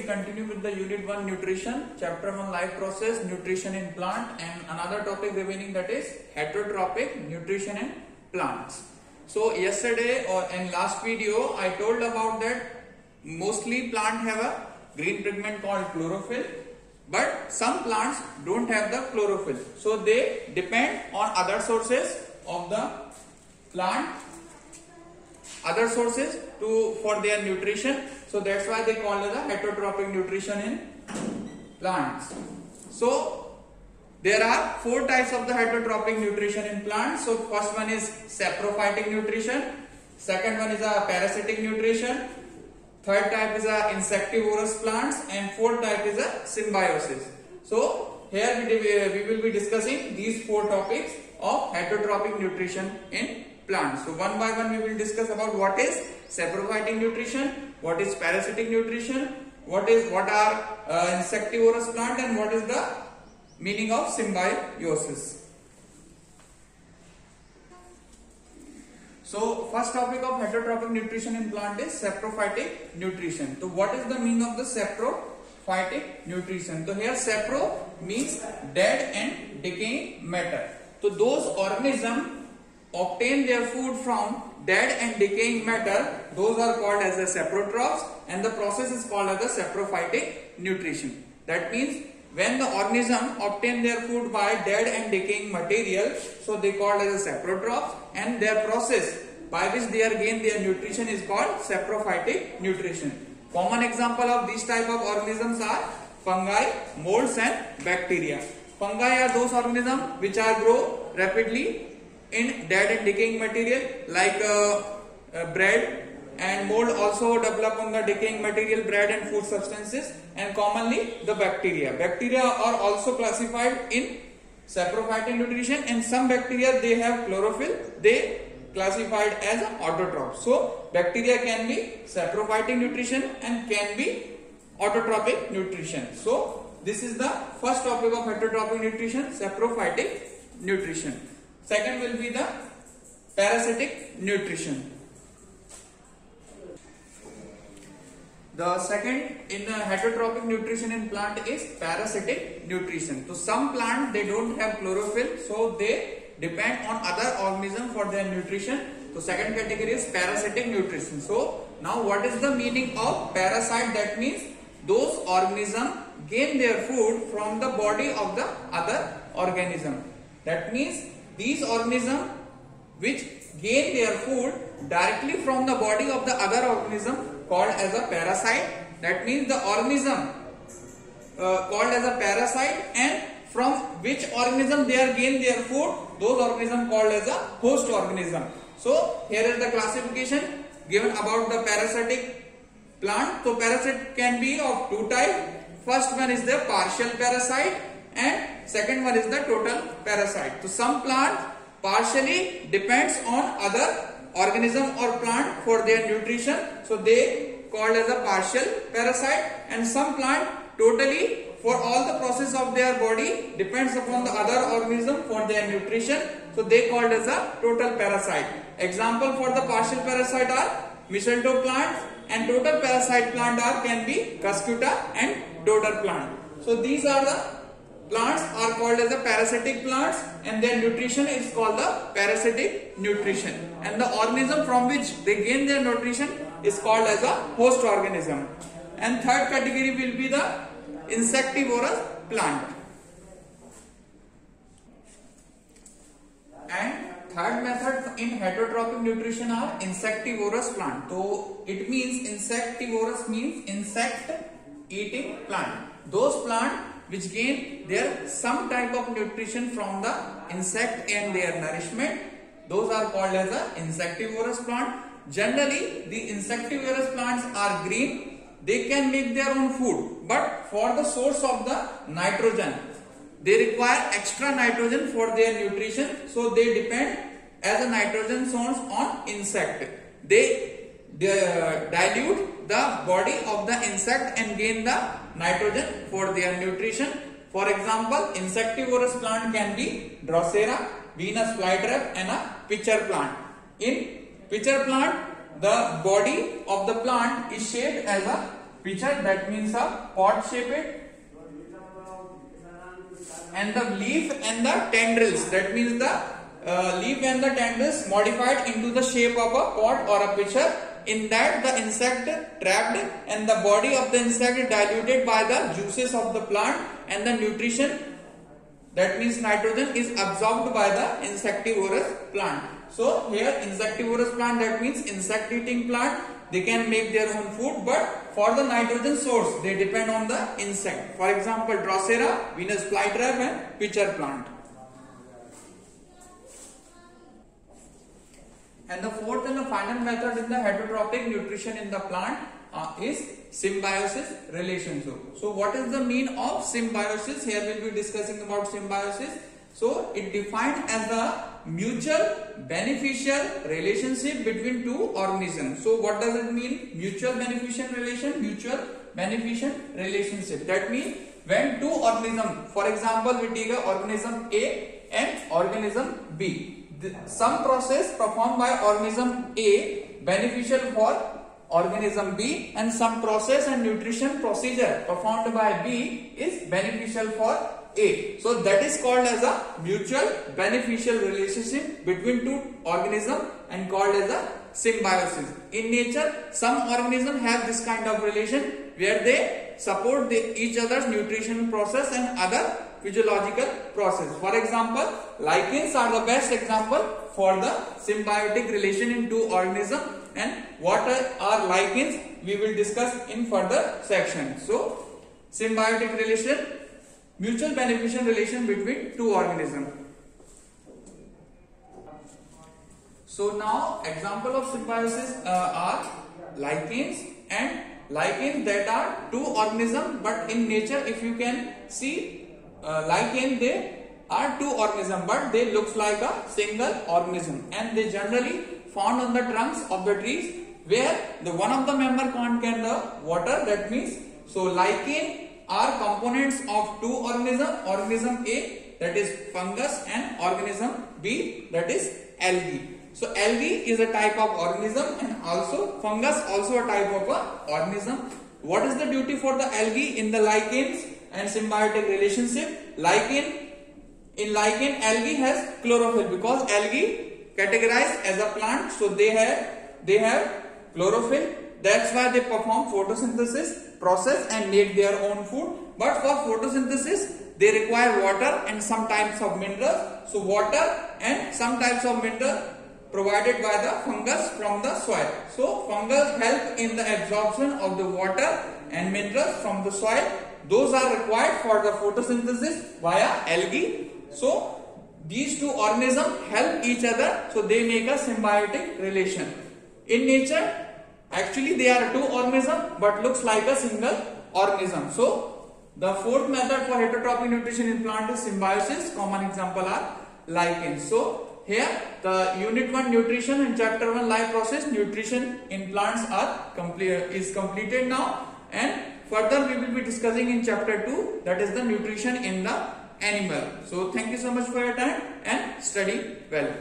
continue with the Unit 1 Nutrition, Chapter 1 Life Process, Nutrition in Plant, and another topic remaining, that is Heterotrophic Nutrition in Plants. So yesterday or in last video I told about that mostly plant have a green pigment called chlorophyll, but some plants don't have the chlorophyll. So they depend on other sources of the plant, other sources for their nutrition. So that's why they call it the heterotrophic nutrition in plants. So there are four types of the heterotrophic nutrition in plants. So first one is saprophytic nutrition, second one is a parasitic nutrition, third type is a insectivorous plants, and fourth type is a symbiosis. So here we will be discussing these four topics of heterotrophic nutrition in plants. So one by one we will discuss about what is saprophytic nutrition, what is parasitic nutrition, what are insectivorous plant, and what is the meaning of symbiosis. So first topic of heterotrophic nutrition in plant is saprophytic nutrition. So what is the meaning of the saprophytic nutrition? So here sapro means dead and decaying matter. So those organisms obtain their food from dead and decaying matter, those are called as the saprotrophs, and the process is called as the saprophytic nutrition. That means when the organism obtain their food by dead and decaying material, so they called as a saprotrophs, and their process by which they are gain their nutrition is called saprophytic nutrition. Common example of these type of organisms are fungi, molds, and bacteria. Fungi are those organisms which are grow rapidly in dead and decaying material like bread, and mold also develop on the decaying material, bread and food substances, and commonly the bacteria. Bacteria are also classified in saprophytic nutrition, and some bacteria they have chlorophyll, they classified as autotrophs. So bacteria can be saprophytic nutrition and can be autotrophic nutrition. So this is the first topic of heterotrophic nutrition, saprophytic nutrition. Second will be the parasitic nutrition. The second in the heterotrophic nutrition in plant is parasitic nutrition. So some plant they don't have chlorophyll, so they depend on other organisms for their nutrition. So second category is parasitic nutrition. So now what is the meaning of parasite? That means those organisms gain their food from the body of the other organism. That means these organisms which gain their food directly from the body of the other organism called as a parasite. That means the organism called as a parasite, and from which organism they are gain their food, those organisms called as a host organism. So here is the classification given about the parasitic plant. So parasite can be of two types. First one is the partial parasite, and second one is the total parasite. So some plant partially depends on other organism or plant for their nutrition, so they called as a partial parasite, and some plant totally for all the process of their body depends upon the other organism for their nutrition, so they called as a total parasite. Example for the partial parasite are mistletoe plants, and total parasite plant are can be cuscuta and dodder plant. So these are the plants are called as the parasitic plants, and their nutrition is called the parasitic nutrition, and the organism from which they gain their nutrition is called as a host organism. And third category will be the insectivorous plant. And third method in heterotrophic nutrition are insectivorous plant. So it means insectivorous means insect eating plant. Those plants which gain their some type of nutrition from the insect and their nourishment, those are called as a insectivorous plant. Generally the insectivorous plants are green. They can make their own food, but for the source of the nitrogen, they require extra nitrogen for their nutrition, so they depend as a nitrogen source on insect. They dilute the body of the insect and gain the nitrogen for their nutrition. For example, insectivorous plant can be Drosera, Venus flytrap, and a pitcher plant. In pitcher plant, the body of the plant is shaped as a pitcher, that means a pot shaped, and the leaf and the tendrils, that means the leaf and the tendrils modified into the shape of a pot or a pitcher. In that the insect trapped and the body of the insect diluted by the juices of the plant, and the nutrition, that means nitrogen, is absorbed by the insectivorous plant. So here insectivorous plant, that means insect eating plant, they can make their own food, but for the nitrogen source they depend on the insect. For example, Drosera, Venus flytrap, and pitcher plant. And the fourth and the final method in the heterotrophic nutrition in the plant is symbiosis relationship. So what is the mean of symbiosis? Here we will be discussing about symbiosis. So it defined as the mutual beneficial relationship between two organisms. So what does it mean? Mutual beneficial relation, mutual beneficial relationship. That means when two organisms, for example, we take a organism A and organism B. Some process performed by organism A beneficial for organism B, and some process and nutrition procedure performed by B is beneficial for A. So that is called as a mutual beneficial relationship between two organisms and called as a symbiosis. In nature, some organisms have this kind of relation where they support each other's nutrition process and other physiological process. For example, lichens are the best example for the symbiotic relation in two organisms, and what are lichens we will discuss in further section. So symbiotic relation, mutual beneficial relation between two organisms. So now example of symbiosis are lichens, and lichens that are two organisms, but in nature if you can see, lichen, they are two organisms but they look like a single organism, and they generally found on the trunks of the trees where the one of the member can't get the water. That means, so lichen are components of two organisms, organism A, that is fungus, and organism B, that is algae. So algae is a type of organism, and also fungus also a type of a organism. What is the duty for the algae in the lichens and symbiotic relationship? In lichen, algae has chlorophyll, because algae categorized as a plant, so they have chlorophyll. That's why they perform photosynthesis process and make their own food. But for photosynthesis they require water and some types of minerals. So water and some types of mineral provided by the fungus from the soil. So fungus help in the absorption of the water and minerals from the soil. Those are required for the photosynthesis via algae. So these two organisms help each other, so they make a symbiotic relation. In nature, actually they are two organisms but looks like a single organism. So the fourth method for heterotrophic nutrition in plant is symbiosis. Common example are lichens. So here the unit 1 nutrition and chapter 1 life process nutrition in plants is completed now, and further we will be discussing in chapter 2, that is the nutrition in the animal. So thank you so much for your time and study well.